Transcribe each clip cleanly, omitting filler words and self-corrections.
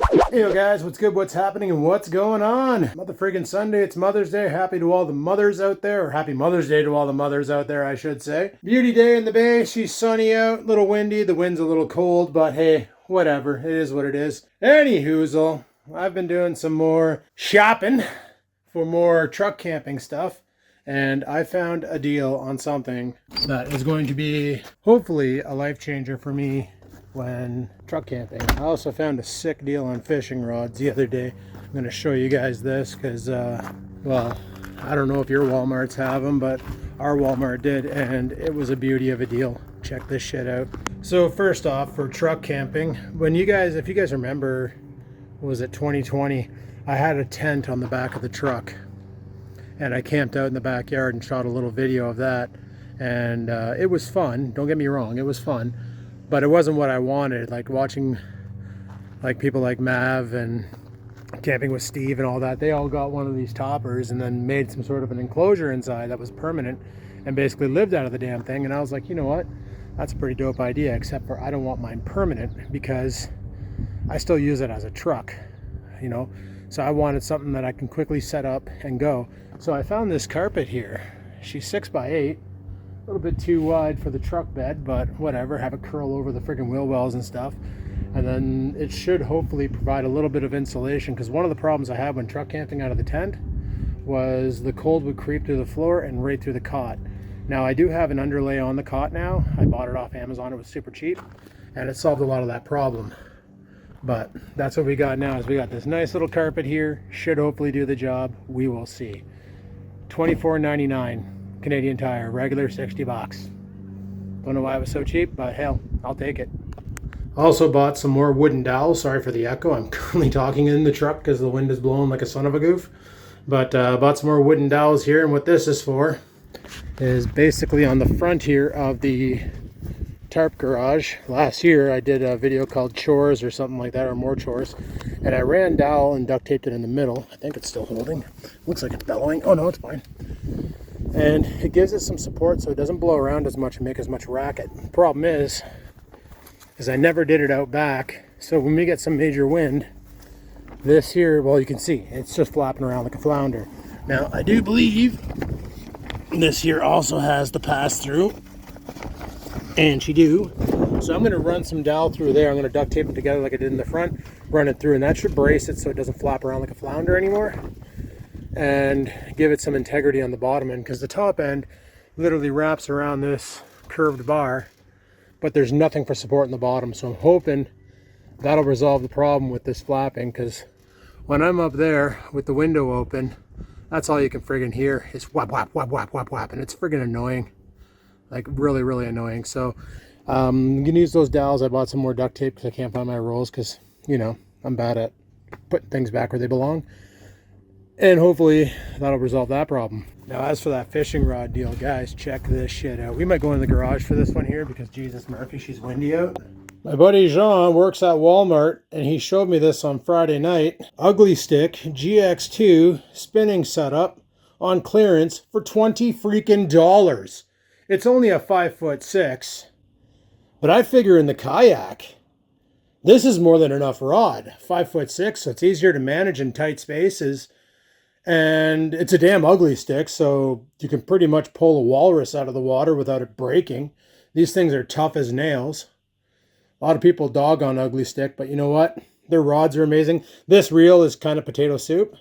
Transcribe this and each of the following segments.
Hey yo guys, what's good, what's happening, and what's going on? Mother friggin' Sunday, it's Mother's Day. Happy to all the mothers out there, or happy Mother's Day to all the mothers out there, I should say. Beauty day in the bay, she's sunny out, a little windy, the wind's a little cold, but hey, whatever, it is what it is. Anyhoozle, I've been doing some more shopping for more truck camping stuff, and I found a deal on something that is going to be, hopefully, a life changer for me when truck camping. I also found a sick deal on fishing rods the other day. I'm going to show you guys this because, well, I don't know if your Walmarts have them, but our Walmart did, and it was a beauty of a deal. Check this shit out. So first off, for truck camping, if you guys remember, was it 2020? I had a tent on the back of the truck, and I camped out in the backyard and shot a little video of that, and it was fun. Don't get me wrong, it was fun. But it wasn't what I wanted. Like watching like people like Mav and Camping with Steve and all that, they all got one of these toppers and then made some sort of an enclosure inside that was permanent and basically lived out of the damn thing. And I was like, you know what? That's a pretty dope idea, except for I don't want mine permanent because I still use it as a truck, you know? So I wanted something that I can quickly set up and go. So I found this carpet here. She's 6x8. A little bit too wide for the truck bed, but whatever, have it curl over the freaking wheel wells and stuff, and then it should hopefully provide a little bit of insulation, because one of the problems I had when truck camping out of the tent was the cold would creep through the floor and right through the cot. Now I do have an underlay on the cot now. I bought it off Amazon, it was super cheap, and it solved a lot of that problem. But that's what we got now, is we got this nice little carpet here, should hopefully do the job. We will see. $24.99 Canadian Tire, regular 60 bucks. Don't know why it was so cheap, but hell, I'll take it. Also bought some more wooden dowels. Sorry for the echo. I'm currently talking in the truck because the wind is blowing like a son of a goof. But bought some more wooden dowels here, and what this is for is basically on the front here of the tarp garage. Last year I did a video called Chores or something like that, or More Chores, and I ran dowel and duct taped it in the middle. I think it's still holding. Looks like it's bellowing. Oh no, it's fine. And it gives it some support so it doesn't blow around as much and make as much racket. The problem is I never did it out back, so when we get some major wind, this here, well, you can see it's just flapping around like a flounder. Now I do believe this here also has the pass through, and she do, so I'm going to run some dowel through there. I'm going to duct tape it together like I did in the front, run it through, and that should brace it so it doesn't flap around like a flounder anymore, and give it some integrity on the bottom end, because the top end literally wraps around this curved bar, but there's nothing for support in the bottom. So I'm hoping that'll resolve the problem with this flapping, because when I'm up there with the window open, that's all you can friggin' hear is whap whap whap whap whap whap, and it's friggin' annoying, like really really annoying. So I'm gonna use those dowels. I bought some more duct tape because I can't find my rolls, because you know I'm bad at putting things back where they belong. And hopefully that'll resolve that problem. Now, as for that fishing rod deal, guys, check this shit out. We might go in the garage for this one here because Jesus Murphy, she's windy out. My buddy Jean works at Walmart, and he showed me this on Friday night. Ugly Stick GX2 spinning setup on clearance for $20 freaking dollars. It's only a 5'6", but I figure in the kayak, this is more than enough rod. 5'6", so it's easier to manage in tight spaces. And it's a damn ugly stick, so you can pretty much pull a walrus out of the water without it breaking. These things are tough as nails. A lot of people dog on Ugly Stick, but you know what? Their rods are amazing. This reel is kind of potato soup.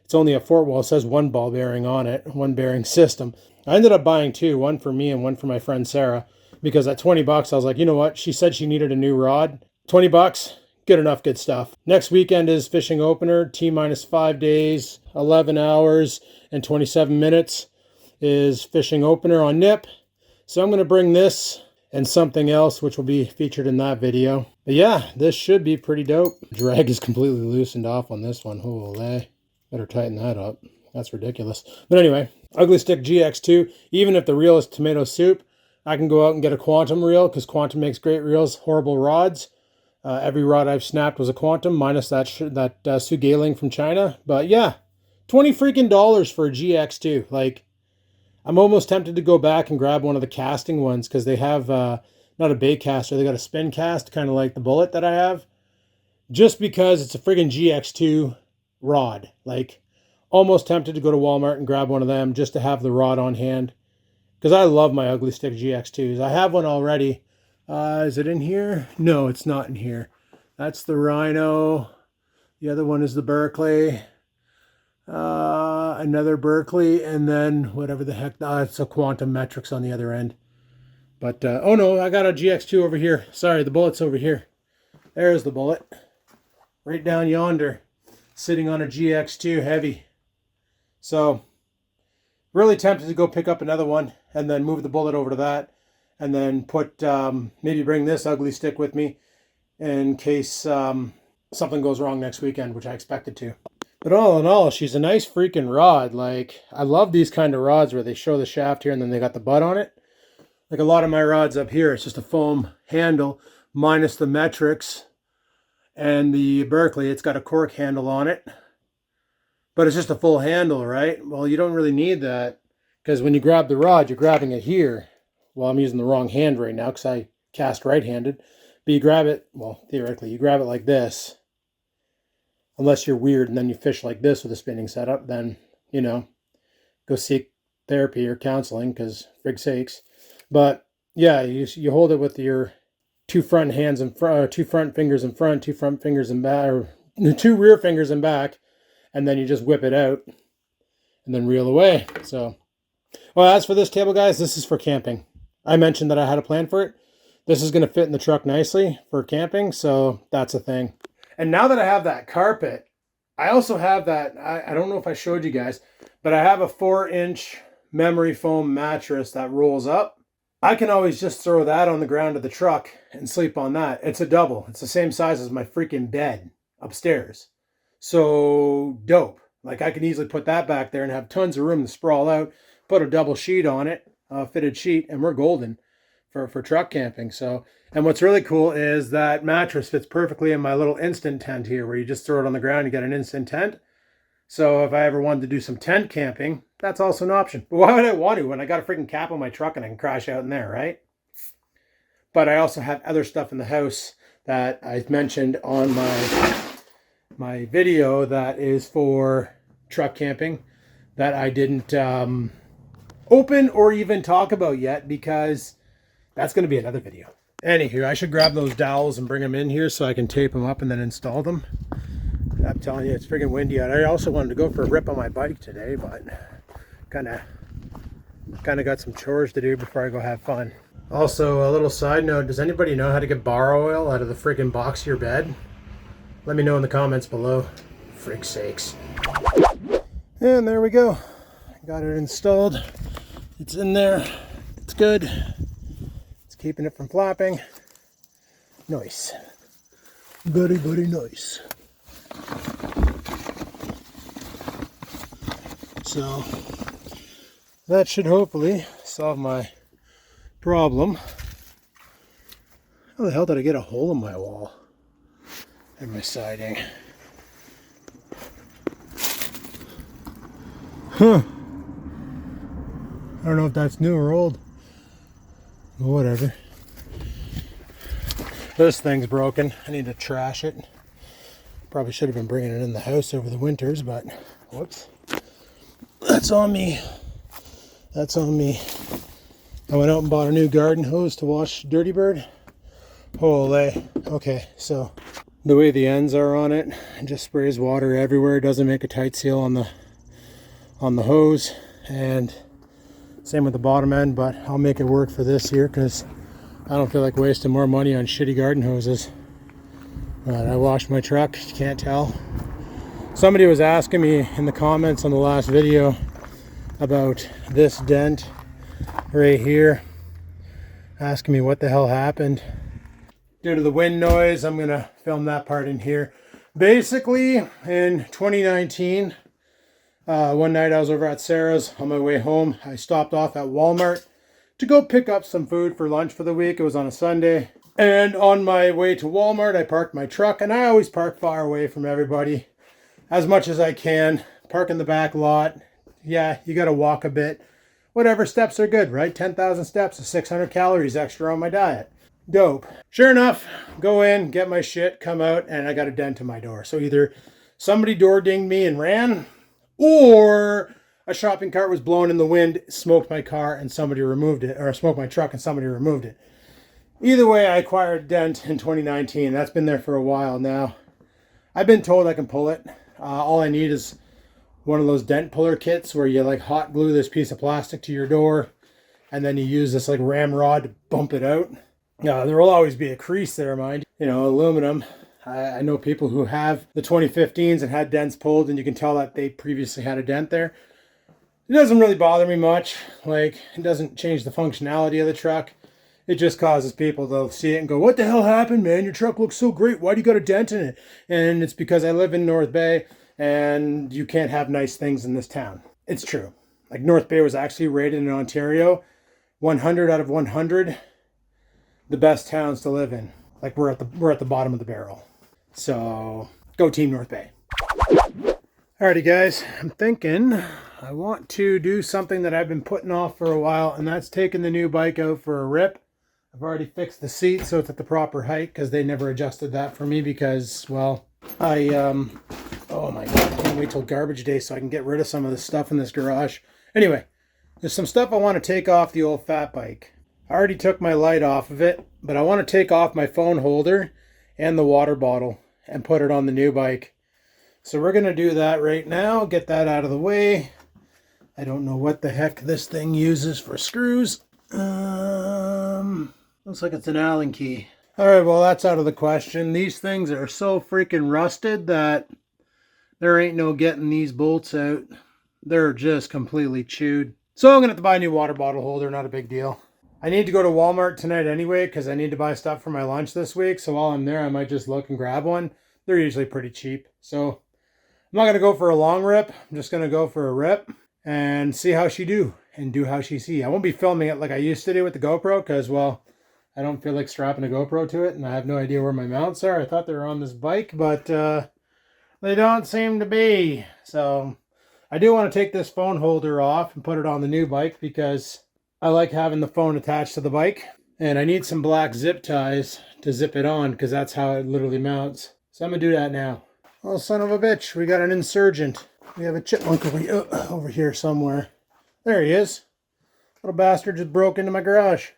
It's only a well, it says one ball bearing on it, one bearing system. I ended up buying two, one for me and one for my friend Sarah, because at 20 bucks, I was like, you know what? She said she needed a new rod. 20 bucks. Good enough, good stuff. Next weekend is fishing opener, T-minus 5 days, 11 hours, and 27 minutes is fishing opener on Nip. So I'm going to bring this and something else, which will be featured in that video. But yeah, this should be pretty dope. Drag is completely loosened off on this one. Holy, better tighten that up. That's ridiculous. But anyway, Ugly Stick GX2, even if the reel is tomato soup, I can go out and get a Quantum reel, because Quantum makes great reels, horrible rods. Every rod I've snapped was a Quantum, minus that Sugaling from China. But yeah, $20 freaking dollars for a GX2. Like, I'm almost tempted to go back and grab one of the casting ones, because they have not a bait caster, they got a spin cast, kind of like the Bullet that I have. just because it's a friggin' GX2 rod. Like, almost tempted to go to Walmart and grab one of them just to have the rod on hand. Because I love my Ugly Stick GX2s. I have one already. Is it in here? No, it's not in here. That's the Rhino. The other one is the Berkeley. Another Berkeley, and then whatever the heck. It's a Quantum Metrics on the other end. But, oh no, I got a GX2 over here. Sorry, the bullet's over here. There's the bullet. Right down yonder. Sitting on a GX2 heavy. So, really tempted to go pick up another one and then move the bullet over to that. And then put, maybe bring this Ugly Stick with me in case something goes wrong next weekend, which I expected to. But all in all, she's a nice freaking rod. Like, I love these kind of rods where they show the shaft here and then they got the butt on it. Like a lot of my rods up here, it's just a foam handle minus the metrics. And the Berkeley, it's got a cork handle on it. But it's just a full handle, right? Well, you don't really need that because when you grab the rod, you're grabbing it here. Well, I'm using the wrong hand right now because I cast right-handed. But you grab it, well, theoretically, you grab it like this. Unless you're weird and then you fish like this with a spinning setup, then, you know, go seek therapy or counseling because frig sakes. But yeah, you hold it with your two front hands in front, two front fingers in front, two front fingers in back, or two rear fingers in back, and then you just whip it out and then reel away. So, well, as for this table, guys, this is for camping. I mentioned that I had a plan for it. This is going to fit in the truck nicely for camping, so that's a thing. And now that I have that carpet, I also have that, I don't know if I showed you guys, but I have a 4-inch memory foam mattress that rolls up. I can always just throw that on the ground of the truck and sleep on that. It's a double. It's the same size as my freaking bed upstairs. So dope. Like I can easily put that back there and have tons of room to sprawl out, put a double sheet on it, a fitted sheet, and we're golden for truck camping. So, and what's really cool is that mattress fits perfectly in my little instant tent here where you just throw it on the ground, you get an instant tent. So if I ever wanted to do some tent camping, that's also an option. But why would I want to when I got a freaking cap on my truck and I can crash out in there, right? But I also have other stuff in the house that I've mentioned on my video that is for truck camping that I didn't open or even talk about yet because that's going to be another video. Anywho, I should grab those dowels and bring them in here so I can tape them up and then install them. I'm telling you, it's freaking windy out. I also wanted to go for a rip on my bike today, but kind of got some chores to do before I go have fun. Also, a little side note, does anybody know how to get bar oil out of the freaking box of your bed? Let me know in the comments below. Frig sakes. And there we go. Got it installed. It's in there. It's good. It's keeping it from flapping. Nice. Very, very nice. So that should hopefully solve my problem. How the hell did I get a hole in my wall and my siding? Huh. I don't know if that's new or old. But whatever. This thing's broken. I need to trash it. Probably should have been bringing it in the house over the winters, but whoops. That's on me. That's on me. I went out and bought a new garden hose to wash Dirty Bird. Holy. Okay, so the way the ends are on it, it just sprays water everywhere. It doesn't make a tight seal on the hose, and same with the bottom end, but I'll make it work for this here because I don't feel like wasting more money on shitty garden hoses. But I washed my truck, you can't tell. Somebody was asking me in the comments on the last video about this dent right here, asking me what the hell happened. Due to the wind noise, I'm gonna film that part in here. Basically, in 2019, one night I was over at Sarah's on my way home. I stopped off at Walmart to go pick up some food for lunch for the week. It was on a Sunday. And on my way to Walmart, I parked my truck, and I always park far away from everybody as much as I can. Park in the back lot. Yeah, you gotta walk a bit. Whatever, steps are good, right? 10,000 steps is 600 calories extra on my diet. Dope. Sure enough, go in, get my shit, come out, and I got a dent in my door. So either somebody door dinged me and ran, or a shopping cart was blown in the wind, smoked my car, and somebody removed it, or smoked my truck and somebody removed it. Either way, I acquired a dent in 2019. That's been there for a while now. I've been told I can pull it. All I need is one of those dent puller kits where you like hot glue this piece of plastic to your door, and then you use this like ramrod to bump it out. There will always be a crease there, mind. You know, aluminum. I know people who have the 2015s and had dents pulled, and you can tell that they previously had a dent there. It doesn't really bother me much. Like, it doesn't change the functionality of the truck. It just causes people to see it and go, what the hell happened, man? Your truck looks so great. Why do you got a dent in it? And it's because I live in North Bay, and you can't have nice things in this town. It's true. Like, North Bay was actually rated in Ontario 100 out of 100 the best towns to live in. Like, we're at the bottom of the barrel. So go Team North Bay. Alrighty guys, I'm thinking I want to do something that I've been putting off for a while, and that's taking the new bike out for a rip. I've already fixed the seat so it's at the proper height, because they never adjusted that for me because, well, oh my god, I can't wait till garbage day so I can get rid of some of the stuff in this garage. Anyway, there's some stuff I want to take off the old fat bike. I already took my light off of it, but I want to take off my phone holder and the water bottle and put it on the new bike. So we're going to do that right now, get that out of the way. I don't know what the heck this thing uses for screws. Looks like it's an Allen key. Alright, well that's out of the question. These things are so freaking rusted that there ain't no getting these bolts out. They're just completely chewed. So I'm going to have to buy a new water bottle holder, not a big deal. I need to go to Walmart tonight anyway because I need to buy stuff for my lunch this week. So while I'm there, I might just look and grab one. They're usually pretty cheap. So I'm not going to go for a long rip. I'm just going to go for a rip and see how she do and do how she see. I won't be filming it like I used to do with the GoPro because, well, I don't feel like strapping a GoPro to it and I have no idea where my mounts are. I thought they were on this bike, but they don't seem to be. So I do want to take this phone holder off and put it on the new bike because I like having the phone attached to the bike, and I need some black zip ties to zip it on because that's how it literally mounts. So I'm going to do that now. Oh, son of a bitch, we got an insurgent. We have a chipmunk over here somewhere. There he is. Little bastard just broke into my garage.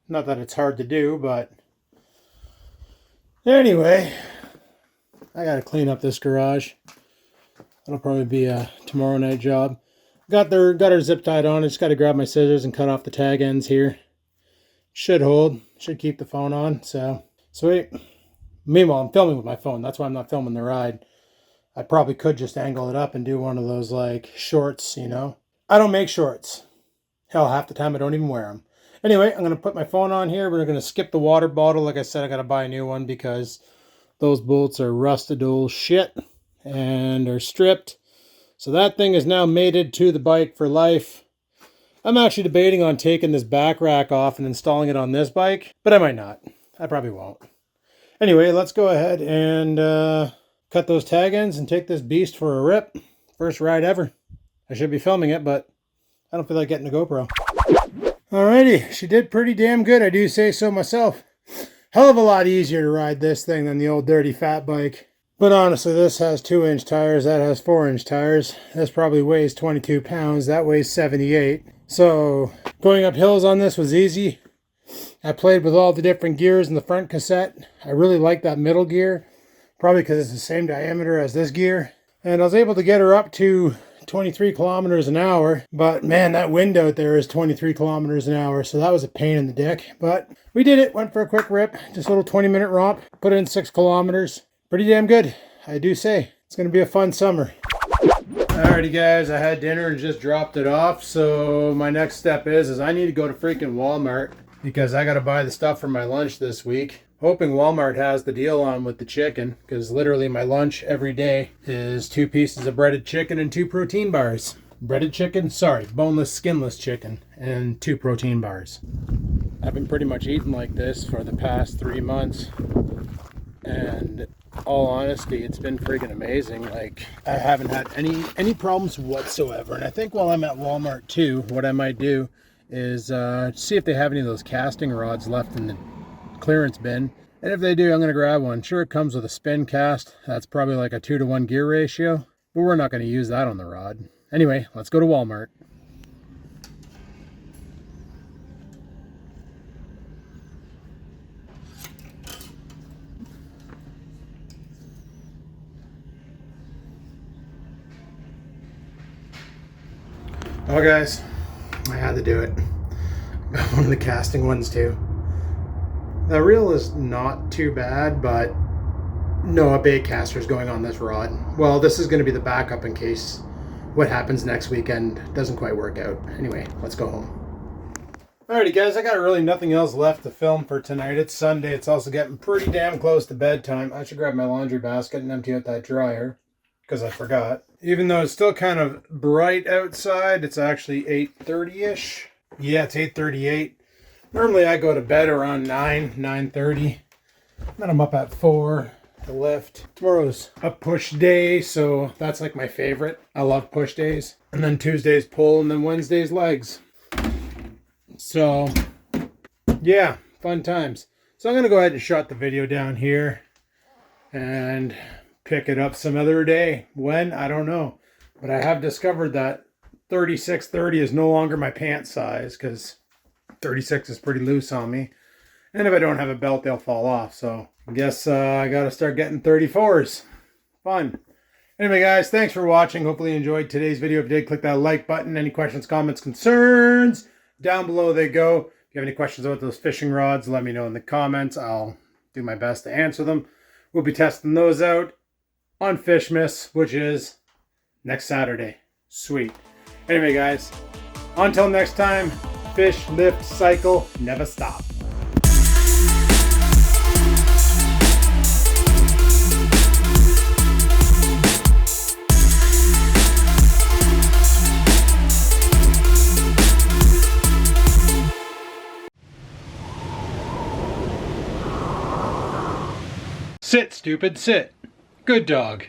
Not that it's hard to do, but anyway, I got to clean up this garage. That'll probably be a tomorrow night job. Got her zip tied on. I just got to grab my scissors and cut off the tag ends here. Should hold. Should keep the phone on. So, sweet. Meanwhile, I'm filming with my phone. That's why I'm not filming the ride. I probably could just angle it up and do one of those, like, shorts, you know. I don't make shorts. Hell, half the time I don't even wear them. Anyway, I'm going to put my phone on here. We're going to skip the water bottle. Like I said, I got to buy a new one because those bolts are rusted old shit and are stripped. So that thing is now mated to the bike for life. I'm actually debating on taking this back rack off and installing it on this bike, but I might not. I probably won't. Anyway, let's go ahead and cut those tag ends and take this beast for a rip. First ride ever. I should be filming it, but I don't feel like getting a GoPro. Alrighty, she did pretty damn good, I do say so myself. Hell of a lot easier to ride this thing than the old dirty fat bike. But honestly, this has 2-inch tires, that has 4-inch tires. This probably weighs 22 pounds, that weighs 78. So, going up hills on this was easy. I played with all the different gears in the front cassette. I really like that middle gear, probably because it's the same diameter as this gear. And I was able to get her up to 23 kilometers an hour. But man, that wind out there is 23 kilometers an hour, so that was a pain in the dick. But we did it, went for a quick rip, just a little 20-minute romp, put in 6 kilometers. Pretty damn good, I do say. It's going to be a fun summer. Alrighty guys, I had dinner and just dropped it off. So my next step is I need to go to freaking Walmart because I got to buy the stuff for my lunch this week. Hoping Walmart has the deal on with the chicken because literally my lunch every day is 2 pieces of breaded chicken and 2 protein bars. Breaded chicken? Sorry, boneless, skinless chicken and 2 protein bars. I've been pretty much eating like this for the past 3 months. And all honesty, it's been freaking amazing. Like, I haven't had any problems whatsoever. And I think while I'm at Walmart too, what I might do is see if they have any of those casting rods left in the clearance bin. And if they do, I'm going to grab one. Sure, it comes with a spin cast. That's probably like a 2-to-1 gear ratio, but we're not going to use that on the rod. Anyway, let's go to Walmart. Oh guys, I had to do it. One of the casting ones too. The reel is not too bad, but no, a bait caster is going on this rod. Well, this is going to be the backup in case what happens next weekend doesn't quite work out. Anyway, let's go home. Alrighty guys, I got really nothing else left to film for tonight. It's Sunday. It's also getting pretty damn close to bedtime. I should grab my laundry basket and empty out that dryer because I forgot. Even though it's still kind of bright outside, it's actually 8:30-ish. Yeah, it's 8:38. Normally I go to bed around 9:30. Then I'm up at 4 to lift. Tomorrow's a push day, so that's like my favorite. I love push days. And then Tuesday's pull, and then Wednesday's legs. So, yeah, fun times. So I'm going to go ahead and shut the video down here and pick it up some other day. When? I don't know. But I have discovered that 36-30 is no longer my pant size because 36 is pretty loose on me. And if I don't have a belt, they'll fall off. So I guess I got to start getting 34s. Fun. Anyway, guys, thanks for watching. Hopefully you enjoyed today's video. If you did, click that like button. Any questions, comments, concerns, down below they go. If you have any questions about those fishing rods, let me know in the comments. I'll do my best to answer them. We'll be testing those out on Fishmas, which is next Saturday. Sweet. Anyway, guys, until next time, fish, lift, cycle, never stop. Sit, stupid, sit. Good dog.